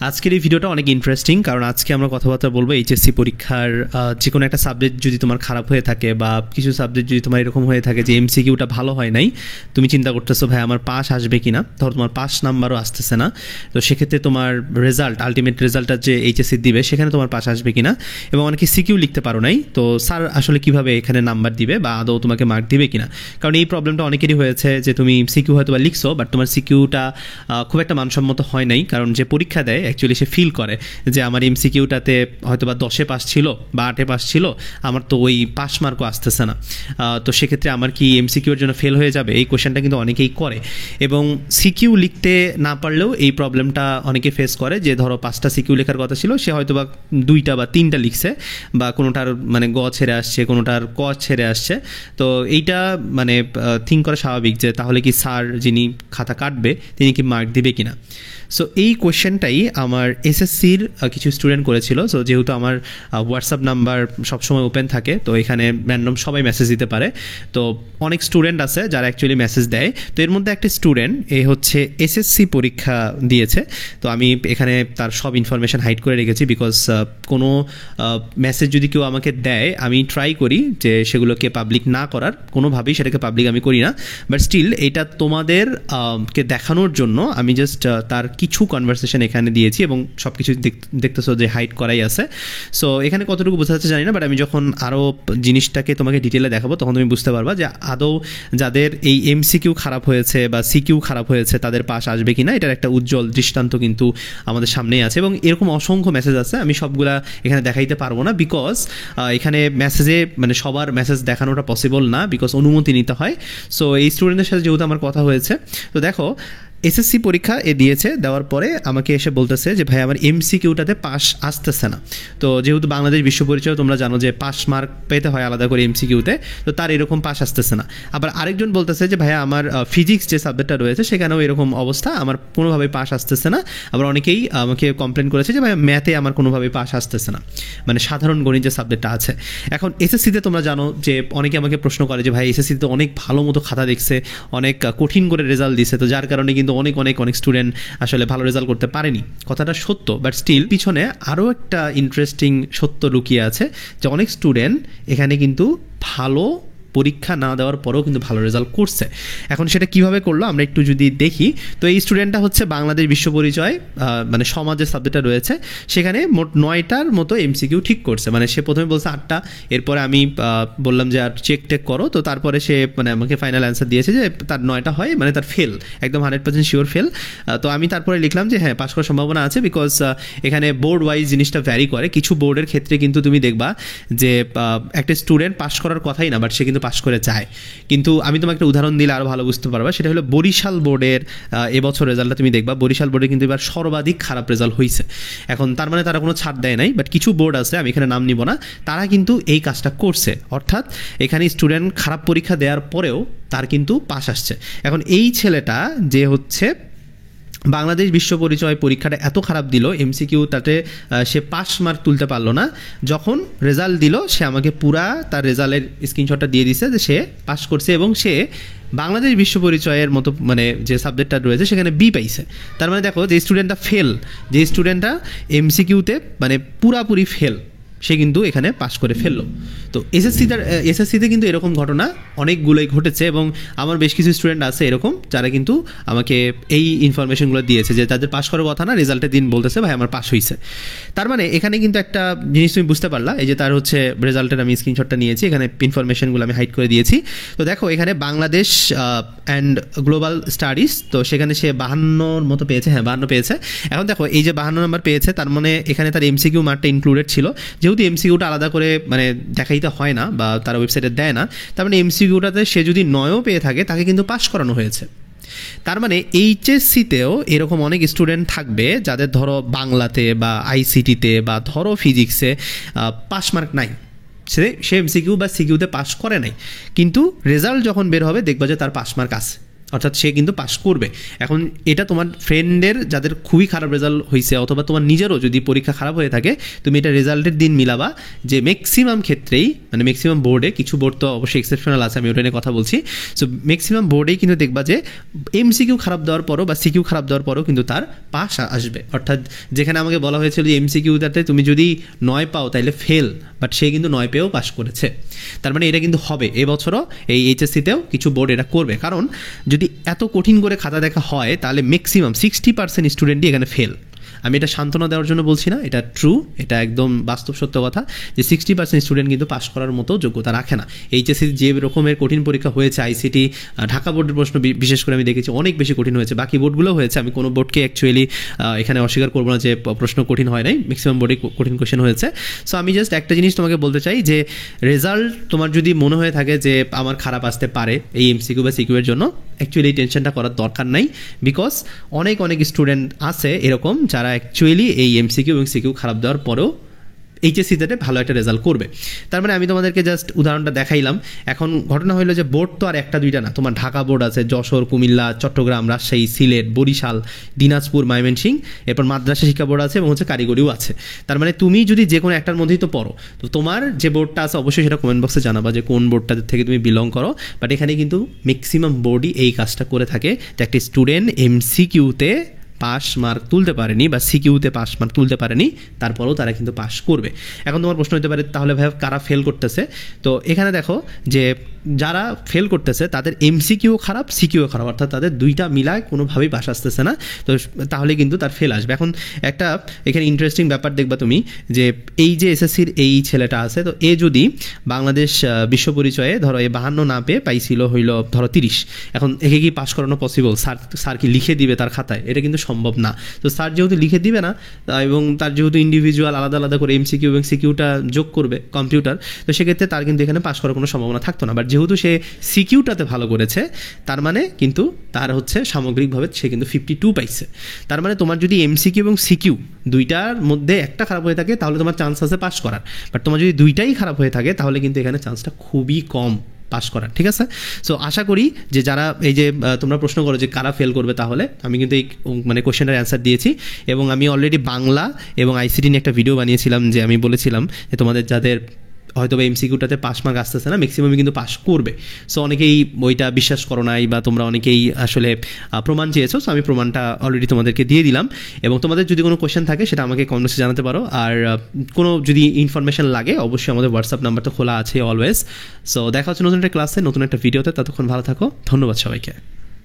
আজকের এই ভিডিওটা অনেক ইন্টারেস্টিং, কারণ আজকে আমরা কথাবার্তা বলবো এইচএসসি পরীক্ষার যে কোনো একটা সাবজেক্ট যদি তোমার খারাপ হয়ে থাকে বা কিছু সাবজেক্ট যদি তোমার এরকম হয়ে থাকে যে এমসিকিউটা ভালো হয় নাই, তুমি চিন্তা করতেছো ভাই আমার পাস আসবে কিনা, ধরো তোমার পাস নাম্বারও আসতেছে না, তো সেক্ষেত্রে তোমার রেজাল্ট আলটিমেট রেজাল্টটা যে এইচএসসি দিবে সেখানে তোমার পাস আসবে কিনা, এবং অনেকে সিকিউ লিখতে পারো নাই, তো স্যার আসলে কিভাবে এখানে নাম্বার দিবে বা আদৌ তোমাকে মার্ক দিবে কিনা। কারণ এই প্রবলেমটা অনেকেরই হয়েছে যে তুমি সিকিউ হয়তো বা লিখছো, বাট তোমার সিকিউটা খুব একটা মানসম্মত হয় নাই, কারণ যে পরীক্ষা দেয় অ্যাকচুয়ালি সে ফিল করে যে আমার এমসিকিউটাতে হয়তো বা 10-এ পাস ছিল বা 8-এ পাস ছিল, আমার তো ওই পাস মার্কও আসতেছে না, তো সেক্ষেত্রে আমার কি এমসিকিউর জন্য ফেল হয়ে যাবে, এই কোয়েশ্চেনটা কিন্তু অনেকেই করে। এবং সিকিউ লিখতে না পারলেও এই প্রবলেমটা অনেকে ফেস করে যে ধরো 5টা সিকিউ লেখার কথা ছিল, সে হয়তো বা 2টা বা 3টা লিখছে, বা কোনোটার মানে গ ছেড়ে আসছে, কোনোটার ক ছেড়ে আসছে। তো এইটা মানে থিঙ্ক করা স্বাভাবিক যে তাহলে কি স্যার যিনি খাতা কাটবে তিনি কি মার্ক দিবে কিনা। সো এই কোয়েশ্চেনটাই আমার এসএসসির কিছু স্টুডেন্ট করেছিল। সো যেহেতু আমার হোয়াটসঅ্যাপ নাম্বার সবসময় ওপেন থাকে, তো এখানে র্যান্ডম সবাই মেসেজ দিতে পারে, তো অনেক স্টুডেন্ট আছে যারা অ্যাকচুয়ালি মেসেজ দেয়। তো এর মধ্যে একটা স্টুডেন্ট হচ্ছে এসএসসি পরীক্ষা দিয়েছে, তো আমি এখানে তার সব ইনফরমেশান হাইড করে রেখেছি, বিকজ কোনো মেসেজ যদি কেউ আমাকে দেয় আমি ট্রাই করি যে সেগুলোকে পাবলিক না করার, কোনোভাবেই সেটাকে পাবলিক আমি করি না, বাট স্টিল এটা তোমাদের কে দেখানোর জন্য আমি জাস্ট তার কিছু কনভারসেশন এখানে দিয়েছি, এবং সব কিছু দেখতেছো যে হাইড করাই আছে। সো এখানে কতটুকু বোঝা যাচ্ছে জানি না, বাট আমি যখন আরও জিনিসটাকে তোমাকে ডিটেলে দেখাবো তখন তুমি বুঝতে পারবা যে আদৌ যাদের এই এমসিকিউ খারাপ হয়েছে বা সিকিউ খারাপ হয়েছে তাদের পাস আসবে কিনা, এটার একটা উজ্জ্বল দৃষ্টান্ত কিন্তু আমাদের সামনেই আছে। এবং এরকম অসংখ্য মেসেজ আছে, আমি সবগুলা এখানে দেখাইতে পারবো না, বিকজ এখানে মেসেজে মানে সবার মেসেজ দেখানোটা পসিবল না, বিকজ অনুমতি নিতে হয়। সো এই স্টুডেন্টদের সাথে যেহেতু আমার কথা হয়েছে, তো দেখো এসএসসি পরীক্ষা দিয়েছে, দেওয়ার পরে আমাকে এসে বলতেছে যে ভাই আমার এমসিকিউটাতে পাস আসতেছে না। তো যেহেতু বাংলাদেশ বিশ্ব পরিচয় তোমরা জানো যে পাস মার্ক পেতে হয় আলাদা করে এমসিকিউতে, তো তার এরকম পাস আসতেছে না। আবার আরেকজন বলতেছে যে ভাইয়া আমার ফিজিক্স যে সাবজেক্টটা রয়েছে সেখানেও এরকম অবস্থা, আমার কোনোভাবেই পাস আসতেছে না। আবার অনেকেই আমাকে কমপ্লেন করেছে যে ভাইয়া ম্যাথে আমার কোনোভাবেই পাস আসতেছে না, মানে সাধারণ গণিত যে সাবজেক্টটা আছে। এখন এসএসসিতে তোমরা জানো যে অনেকে আমাকে প্রশ্ন করে যে ভাই এসএসসিতে অনেক ভালো মতো খাতা দেখছে, অনেক কঠিন করে রেজাল্ট দিছে, তো যার কারণে কিন্তু অনেক স্টুডেন্ট আসলে ভালো রেজাল্ট করতে পারেনি। কথাটা সত্য, বাট স্টিল পিছনে আরও একটা ইন্টারেস্টিং সত্য লুকিয়ে আছে যে অনেক স্টুডেন্ট এখানে কিন্তু ভালো পরীক্ষা না দেওয়ার পরেও কিন্তু ভালো রেজাল্ট করছে। এখন সেটা কিভাবে করলো আমরা একটু যদি দেখি, তো এই স্টুডেন্টটা হচ্ছে বাংলাদেশ বিশ্ব পরিচয় মানে সমাজের সাবজেক্টটা রয়েছে, সেখানে মোট 9টার মতো এমসিকিউ ঠিক করছে। মানে সে প্রথমে বলছে 8টা, এরপরে আমি বললাম যে আর চেক টেক করো, তো তারপরে সে মানে আমাকে ফাইনাল অ্যান্সার দিয়েছে যে তার 9টা হয়, মানে তার ফেল, একদম 100% শিওর ফেল। তো আমি তারপরে লিখলাম যে হ্যাঁ পাস করার সম্ভাবনা আছে, বিকজ এখানে বোর্ড ওয়াইজ জিনিসটা ভ্যারি করে। কিছু বোর্ডের ক্ষেত্রে কিন্তু তুমি দেখবা যে একটা স্টুডেন্ট পাস করার কথাই না, বাট সে কিন্তু পাস করে যায়। কিন্তু আমি তোমাকে একটা উদাহরণ দিলে আরও ভালো বুঝতে পারবা, সেটা হলো বরিশাল বোর্ডের এবছর রেজাল্টটা তুমি দেখবা, বরিশাল বোর্ডে কিন্তু এবার সর্বাধিক খারাপ রেজাল্ট হয়েছে। এখন তার মানে তারা কোনো ছাড় দেয় নাই, বাট কিছু বোর্ড আছে, আমি এখানে নাম নিব না, তারা কিন্তু এই কাজটা করছে, অর্থাৎ এখানে স্টুডেন্ট খারাপ পরীক্ষা দেওয়ার পরেও তার কিন্তু পাস আসছে। এখন এই ছেলেটা যে হচ্ছে বাংলাদেশ বিশ্ব পরিচয় পরীক্ষাটা এত খারাপ দিল, এমসিকিউ তাতে সে পাস মার্ক তুলতে পারলো না, যখন রেজাল্ট দিল সে আমাকে পুরা তার রেজাল্টের স্ক্রিনশটটা দিয়ে দিছে যে সে পাস করছে, এবং সে বাংলাদেশ বিশ্ব পরিচয়ের মতো মানে যে সাবজেক্টটা রয়েছে সেখানে বি পাইছে। তার মানে দেখো যে স্টুডেন্টটা ফেল, যে স্টুডেন্টটা এমসিকিউতে মানে পুরাপুরি ফেল, সে কিন্তু এখানে পাস করে ফেললো। তো এসএসসিতে কিন্তু এরকম ঘটনা অনেকগুলোই ঘটেছে, এবং আমার বেশ কিছু স্টুডেন্ট আছে এরকম যারা কিন্তু আমাকে এই ইনফরমেশনগুলো দিয়েছে যে তাদের পাস করার কথা না, রেজাল্টের দিন বলতেছে ভাই আমার পাস হয়েছে। তার মানে এখানে কিন্তু একটা জিনিস তুমি বুঝতে পারলা, এই যে তার হচ্ছে রেজাল্টের আমি স্ক্রিনশটটা নিয়েছি, এখানে ইনফরমেশনগুলো আমি হাইড করে দিয়েছি। তো দেখো এখানে বাংলাদেশ অ্যান্ড গ্লোবাল স্টাডিজ, তো সেখানে সে 52 মতো পেয়েছে, হ্যাঁ 52 পেয়েছে। এখন দেখো এই যে 52 নাম্বার পেয়েছে, তার মানে এখানে তার এমসিকিউ মার্কটা ইনক্লুডেড ছিল, যেহেতু এমসিকিউটা আলাদা করে মানে দেখাইতে হয় না বা তারা ওয়েবসাইটে দেয় না, তার মানে এমসিকিউটাতে সে যদি 9ও পেয়ে থাকে তাকে কিন্তু পাস করানো হয়েছে। তার মানে এইচএসসিতেও এরকম অনেক স্টুডেন্ট থাকবে যাদের ধরো বাংলাতে বা আইসিটিতে বা ধরো ফিজিক্সে পাস মার্ক নাই, সে এমসিকিউ বা সিকিউতে পাস করে নাই, কিন্তু রেজাল্ট যখন বের হবে দেখবা যে তার পাস মার্ক আছে। অর্থাৎ সে কিন্তু পাস করবে। এখন এটা তোমার ফ্রেন্ডের যাদের খুবই খারাপ রেজাল্ট হয়েছে অথবা তোমার নিজেরও যদি পরীক্ষা খারাপ হয়ে থাকে, তুমি এটা রেজাল্টের দিন মিলাবা যে ম্যাক্সিমাম ক্ষেত্রেই, মানে ম্যাক্সিমাম বোর্ডে, কিছু বোর্ড তো অবশ্যই এক্সেপশনাল আছে, আমি ওটা নিয়ে কথা বলছি। সো ম্যাক্সিমাম বোর্ডেই কিন্তু দেখবা যে এমসিকিউ খারাপ দেওয়ার পরও বা সিকিউ খারাপ দেওয়ার পরও কিন্তু তার পাস আসবে। অর্থাৎ যেখানে আমাকে বলা হয়েছিল যে এমসিকিউটাতে তুমি যদি 9 পাও তাহলে ফেল, বাট সে কিন্তু 9 পেয়েও পাস করেছে। তার মানে এটা কিন্তু হবে এবছরও এই এইচএসসিতেও কিছু বোর্ড এটা করবে, কারণ যদি এত কঠিন করে খাতা দেখা হয় তাহলে ম্যাক্সিমাম 60% স্টুডেন্টই এখানে ফেল। আমি এটা সান্ত্বনা দেওয়ার জন্য বলছি না, এটা ট্রু, এটা একদম বাস্তব সত্য কথা যে 60% স্টুডেন্ট কিন্তু পাস করার মতো যোগ্যতা রাখে না। এইচএসসি যে রকমের কঠিন পরীক্ষা হয়েছে, আইসিটি, ঢাকা বোর্ডের প্রশ্ন বিশেষ করে আমি দেখেছি অনেক বেশি কঠিন হয়েছে, বাকি বোর্ডগুলো হয়েছে, আমি কোনো বোর্ডকে অ্যাকচুয়ালি এখানে অস্বীকার করবো না যে প্রশ্ন কঠিন হয় নাই, ম্যাক্সিমাম বোর্ডে কঠিন কোয়েশ্চেন হয়েছে। সো আমি জাস্ট একটা জিনিস তোমাকে বলতে চাই যে রেজাল্ট তোমার যদি মনে হয়ে থাকে যে আমার খারাপ আসতে পারে এই এমসিকিউ বা সিকিউ এর জন্য, অ্যাকচুয়ালি এই টেনশনটা করার দরকার নাই, বিকজ অনেক স্টুডেন্ট আছে এরকম যারা অ্যাকচুয়ালি এই এমসিকিউ এবং সিকিউ খারাপ দেওয়ার পরেও এইচএসসিতে ভালো একটা রেজাল্ট করবে। তার মানে আমি তোমাদেরকে জাস্ট উদাহরণটা দেখাইলাম। এখন ঘটনা হলো যে বোর্ড তো আর একটা দুইটা না, তোমার ঢাকা বোর্ড আছে, যশোর, কুমিল্লা, চট্টগ্রাম, রাজশাহী, সিলেট, বরিশাল, দিনাজপুর, ময়মনসিংহ, এরপর মাদ্রাসা শিক্ষা বোর্ড আছে এবং কারিগরিও আছে। তার মানে তুমি যদি যে কোনো একটার মধ্যেই তো পড়ো, তো তোমার যে বোর্ডটা আছে অবশ্যই সেটা কমেন্ট বক্সে জানাবা যে কোন বোর্ডটা থেকে তুমি বিলং করো। বাট এখানে কিন্তু ম্যাক্সিমাম বোর্ডই এই কাজটা করে থাকে যে একটা স্টুডেন্ট এমসিকিউতে পাস মার্ক তুলতে পারেনি বা সিকিউতে পাস মার্ক তুলতে পারেনি, তারপরেও তারা কিন্তু পাস করবে। এখন তোমার প্রশ্ন হতে পারে তাহলে ভাই কারা ফেল করতেছে? তো এখানে দেখো যে যারা ফেল করতেছে তাদের এমসিকিউ খারাপ, সিকিউ খারাপ, অর্থাৎ তাদের দুইটা মিলায় কোনোভাবেই পাস আসতেছে না, তো তাহলে কিন্তু তার ফেল আসবে। এখন একটা এখানে ইন্টারেস্টিং ব্যাপার দেখবা তুমি যে এই যে এসএসসির এই ছেলেটা আছে, তো এ যদি বাংলাদেশ বিশ্ব পরিচয়ে ধরো এ 52 না পেয়ে পাইছিল হইল ধরো 30, এখন একে কি পাস করানো পসিবল? স্যার কি লিখে দিবে তার খাতায়? এটা কিন্তু সম্ভব না। তো স্যার যেহেতু লিখে দিবে না এবং তার যেহেতু ইন্ডিভিজুয়াল আলাদা আলাদা করে এমসিকিউ এবং সিকিউটা যোগ করবে কম্পিউটার, তো সেক্ষেত্রে তার কিন্তু এখানে পাস করার কোনো সম্ভাবনা থাকতো না। বাট যেহেতু সে সিকিউটাতে ভালো করেছে, তার মানে কিন্তু তার সামগ্রিকভাবে সে কিন্তু 52 পাইছে। তার মানে তোমার যদি এমসিকিউ এবং সিকিউ দুইটার মধ্যে একটা খারাপ হয়ে থাকে তাহলে তোমার চান্স আছে পাস করার, বাট তোমার যদি দুইটাই খারাপ হয়ে থাকে তাহলে কিন্তু এখানে চান্সটা খুবই কম পাস করার। ঠিক আছে? সো আশা করি যে যারা এই যে তোমরা প্রশ্ন করো যে কারা ফেল করবে, তাহলে আমি কিন্তু এই কোশ্চেনের অ্যান্সার দিয়েছি এবং আমি অলরেডি বাংলা এবং আইসিটি নিয়ে একটা ভিডিও বানিয়েছিলাম যে আমি বলেছিলাম যে তোমাদের যাদের হয়তো বা এমসিকিউটাতে পাস মার্ক আসতেছে না, ম্যাক্সিমামই কিন্তু পাস করবে। সো অনেকেই ওইটা বিশ্বাস করো নাই বা তোমরা অনেকেই আসলে প্রমাণ চেয়েছো, সো আমি প্রমাণটা অলরেডি তোমাদেরকে দিয়ে দিলাম। এবং তোমাদের যদি কোনো কোয়েশ্চেন থাকে সেটা আমাকে কমেন্টসে জানাতে পারো, আর কোনো যদি ইনফরমেশন লাগে অবশ্যই আমাদের হোয়াটসঅ্যাপ নাম্বার তো খোলা আছে অলওয়েজ। সো দেখা হচ্ছে নতুন একটা ক্লাসে, নতুন একটা ভিডিওতে, ততক্ষণ ভালো থাকো, ধন্যবাদ সবাইকে।